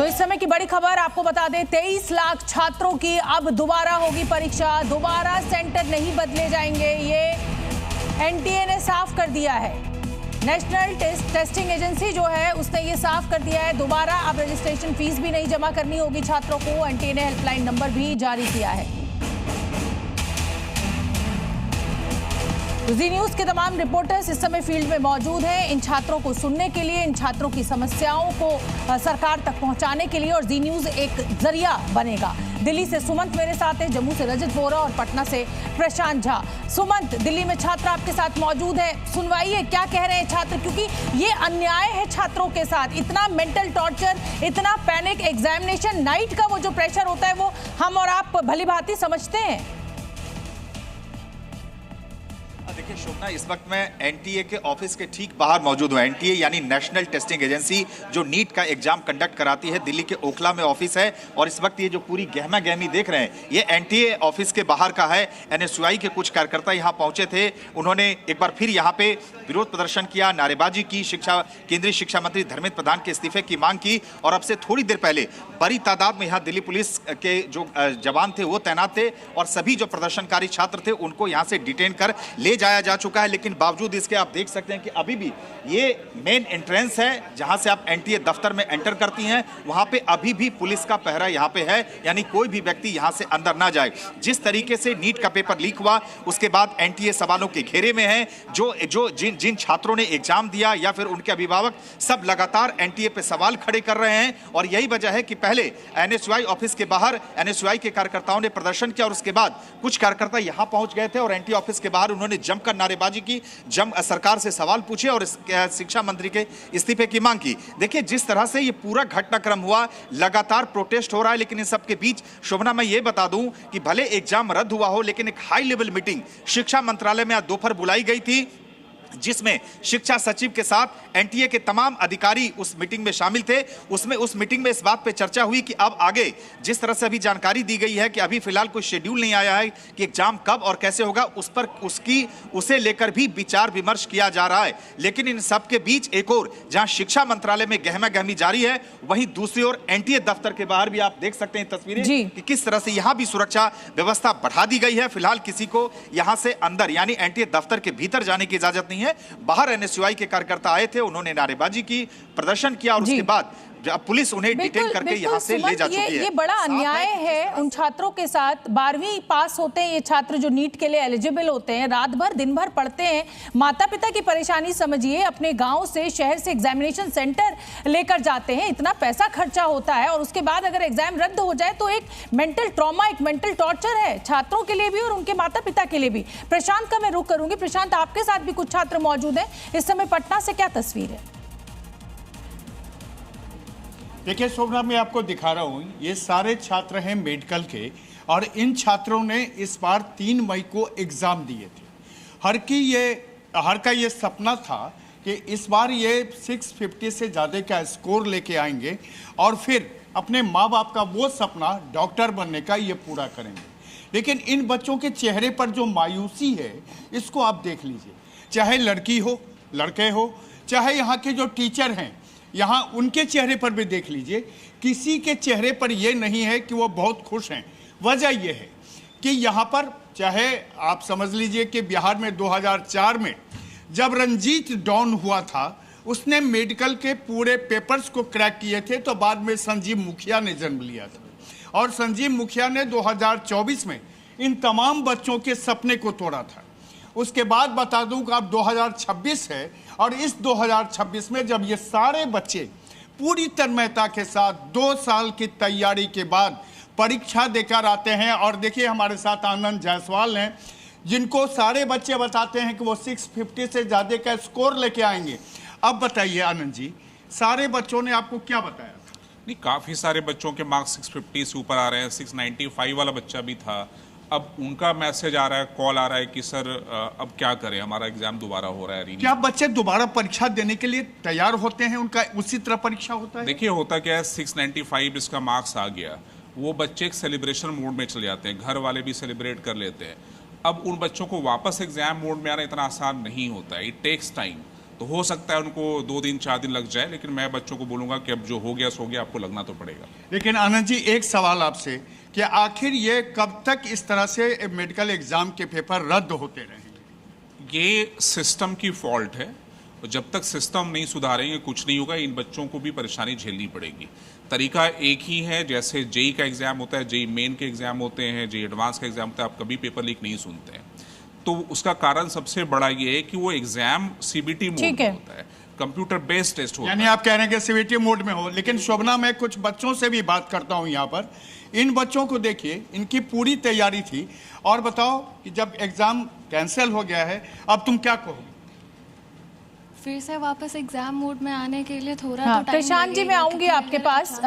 इस समय की बड़ी खबर आपको बता दें, 23 लाख छात्रों की अब दोबारा होगी परीक्षा। दोबारा सेंटर नहीं बदले जाएंगे, ये एनटीए ने साफ कर दिया है। नेशनल टेस्टिंग एजेंसी जो है उसने ये साफ कर दिया है, दोबारा अब रजिस्ट्रेशन फीस भी नहीं जमा करनी होगी छात्रों को। एनटीए ने हेल्पलाइन नंबर भी जारी किया है। जी न्यूज के तमाम रिपोर्टर्स इस समय फील्ड में मौजूद हैं, इन छात्रों को सुनने के लिए, इन छात्रों की समस्याओं को सरकार तक पहुंचाने के लिए, और जी न्यूज एक जरिया बनेगा। दिल्ली से सुमंत मेरे साथ है, जम्मू से रजत बोरा और पटना से प्रशांत झा। सुमंत, दिल्ली में छात्र आपके साथ मौजूद है, सुनवाइए क्या कह रहे हैं छात्र, क्योंकि ये अन्याय है छात्रों के साथ। इतना मेंटल टॉर्चर, इतना पैनिक, एग्जामिनेशन नाइट का वो जो प्रेशर होता है वो हम और आप भली भांति समझते हैं। देखिए शोभना, इस वक्त मैं एनटीए के ऑफिस के ठीक बाहर मौजूद हूँ। एनटीए यानी नेशनल टेस्टिंग एजेंसी, जो नीट का एग्जाम कंडक्ट कराती है, दिल्ली के ओखला में ऑफिस है। और इस वक्त ये जो पूरी गहमा गहमी देख रहे हैं, ये एनटीए ऑफिस के बाहर का है। एनएसयूआई के कुछ कार्यकर्ता यहाँ पहुंचे थे, उन्होंने एक बार फिर यहाँ पे विरोध प्रदर्शन किया, नारेबाजी की, केंद्रीय शिक्षा मंत्री धर्मेंद्र प्रधान के इस्तीफे की मांग की। और अब से थोड़ी देर पहले बड़ी तादाद में यहाँ दिल्ली पुलिस के जो जवान थे वो तैनात थे, और सभी जो प्रदर्शनकारी छात्र थे उनको यहाँ से डिटेन कर ले जाया जा चुका है। लेकिन बावजूद इसके आप देख सकते हैं कि अभी भी ये मेन एंट्रेंस है जहां से आप एनटीए दफ्तर में एंटर करती हैं, वहां पे अभी भी पुलिस का पहरा यहां पे है, यानी कोई भी व्यक्ति यहां से अंदर ना जाए। जिस तरीके से नीट का पेपर लीक हुआ उसके बाद एनटीए सवालों के घेरे में है। जिन छात्रों ने एग्जाम दिया या फिर उनके अभिभावक, सब लगातार एनटीए पे सवाल खड़े कर रहे हैं। और यही वजह है कि पहले एनएसयूआई ऑफिस के बाहर एनएसयूआई के कार्यकर्ताओं ने प्रदर्शन किया, और उसके बाद कुछ कार्यकर्ता यहां पहुंच गए थे और एनटीए ऑफिस के बाहर उन्होंने जमकर नारेबाजी की, सरकार से सवाल पूछे और शिक्षा मंत्री के इस्तीफे की मांग की। देखिए जिस तरह से ये पूरा घटनाक्रम हुआ, लगातार प्रोटेस्ट हो रहा है। लेकिन इन सब के बीच शोभना, मैं ये बता दूं कि भले एग्जाम रद्द हुआ हो, लेकिन एक हाई लेवल मीटिंग शिक्षा मंत्रालय में आज दोपहर बुलाई गई थी, जिसमें शिक्षा सचिव के साथ एनटीए के तमाम अधिकारी उस मीटिंग में शामिल थे। उस मीटिंग में इस बात पे चर्चा हुई कि अब आगे जिस तरह से अभी जानकारी दी गई है कि अभी फिलहाल कोई शेड्यूल नहीं आया है कि एग्जाम कब और कैसे होगा, उसे लेकर भी विचार विमर्श किया जा रहा है। लेकिन इन सब के बीच एक और जहां शिक्षा मंत्रालय में गहमा गहमी जारी है, वहीं दूसरी ओर एनटीए दफ्तर के बाहर भी आप देख सकते हैं तस्वीरें कि किस तरह से यहां भी सुरक्षा व्यवस्था बढ़ा दी गई है। फिलहाल किसी को यहां से अंदर यानी एनटीए दफ्तर के भीतर जाने की इजाजत नहीं है। बाहर एनएसयूआई के कार्यकर्ता आए थे, उन्होंने नारेबाजी की, प्रदर्शन किया, और उसके बाद पुलिस उन्हें डिटेन करके यहां से ले जा चुकी है। ये बड़ा अन्याय है उन छात्रों के साथ। 12वीं पास होते हैं ये छात्र जो नीट के लिए एलिजिबल होते हैं, रात भर दिन भर पढ़ते हैं। माता पिता की परेशानी समझिए, अपने गांव से शहर से एग्जामिनेशन सेंटर लेकर जाते हैं, इतना पैसा खर्चा होता है, और उसके बाद अगर एग्जाम रद्द हो जाए तो एक मेंटल ट्रॉमा, एक मेंटल टॉर्चर है छात्रों के लिए भी और उनके माता पिता के लिए भी। प्रशांत का मैं रुख करूंगी। प्रशांत, आपके साथ भी कुछ छात्र मौजूद हैं इस समय, पटना से क्या तस्वीर है? देखिए शोभना, मैं आपको दिखा रहा हूँ, ये सारे छात्र हैं मेडिकल के, और इन छात्रों ने इस बार 3 मई को एग्ज़ाम दिए थे। हर का ये सपना था कि इस बार ये 650 से ज़्यादा का स्कोर लेके आएंगे और फिर अपने माँ बाप का वो सपना डॉक्टर बनने का ये पूरा करेंगे। लेकिन इन बच्चों के चेहरे पर जो मायूसी है, इसको आप देख लीजिए। चाहे लड़की हो, लड़के हो, चाहे यहाँ के जो टीचर हैं, यहाँ उनके चेहरे पर भी देख लीजिए, किसी के चेहरे पर यह नहीं है कि वो बहुत खुश हैं। वजह यह है कि यहाँ पर, चाहे आप समझ लीजिए कि बिहार में 2004 में जब रंजीत डॉन हुआ था, उसने मेडिकल के पूरे पेपर्स को क्रैक किए थे, तो बाद में संजीव मुखिया ने जन्म लिया था, और संजीव मुखिया ने 2024 में इन तमाम बच्चों के सपने को तोड़ा था। उसके बाद बता दूं कि अब 2026 है, और इस 2026 में जब ये सारे बच्चे पूरी तन्मयता के साथ 2 साल की तैयारी के बाद परीक्षा देकर आते हैं, और देखिए हमारे साथ आनंद जायसवाल हैं, जिनको सारे बच्चे बताते हैं कि वो 650 से ज़्यादा का स्कोर लेके आएंगे। अब बताइए आनंद जी, सारे बच्चों ने आपको क्या बताया? नहीं, काफ़ी सारे बच्चों के मार्क्स 650 से ऊपर आ रहे हैं। 695 वाला बच्चा भी था। अब उनका मैसेज आ रहा है, कॉल आ रहा है कि सर अब क्या करें, हमारा एग्जाम दोबारा हो रहा है। क्या बच्चे दोबारा परीक्षा देने के लिए तैयार होते हैं? उनका उसी तरह परीक्षा होता है? देखिए होता क्या है, 695 इसका मार्क्स आ गया, वो बच्चे एक सेलिब्रेशन मूड में चले जाते हैं, घर वाले भी सेलिब्रेट कर लेते हैं। अब उन बच्चों को वापस एग्जाम मोड में आना इतना आसान नहीं होता है, इट टेक्स टाइम। तो हो सकता है उनको 2 दिन 4 दिन लग जाए, लेकिन मैं बच्चों को बोलूंगा कि अब जो हो गया सो गया, आपको लगना तो पड़ेगा। लेकिन आनंद जी, एक सवाल आपसे कि आखिर ये कब तक इस तरह से मेडिकल एग्जाम के पेपर रद्द होते रहेंगे? ये सिस्टम की फॉल्ट है, और जब तक सिस्टम नहीं सुधारेंगे कुछ नहीं होगा। इन बच्चों को भी परेशानी झेलनी पड़ेगी। तरीका एक ही है, जैसे जेई का एग्जाम होता है, जेई मेन के एग्जाम होते हैं, जेई एडवांस का एग्जाम होता है, आप कभी पेपर लीक नहीं सुनते हैं। तो उसका कारण सबसे बड़ा ये है कि वो एग्जाम सीबीटी मोड में होता है, कंप्यूटर बेस्ड टेस्ट होता है। यानी आप कह रहे हैं कि सीबीटी मोड में हो। लेकिन शोभना, मैं कुछ बच्चों से भी बात करता हूं यहाँ पर। इन बच्चों को देखिए, इनकी पूरी तैयारी थी, और बताओ कि जब एग्जाम कैंसिल हो गया है, अब तुम क्या कहोगे? फिर से वापस एग्जाम मोड में आने के लिए थोड़ा हाँ, तो टाइम प्रशांत जी, मैं लगेगा, आऊंगी क्योंकि आपके मेरा पास।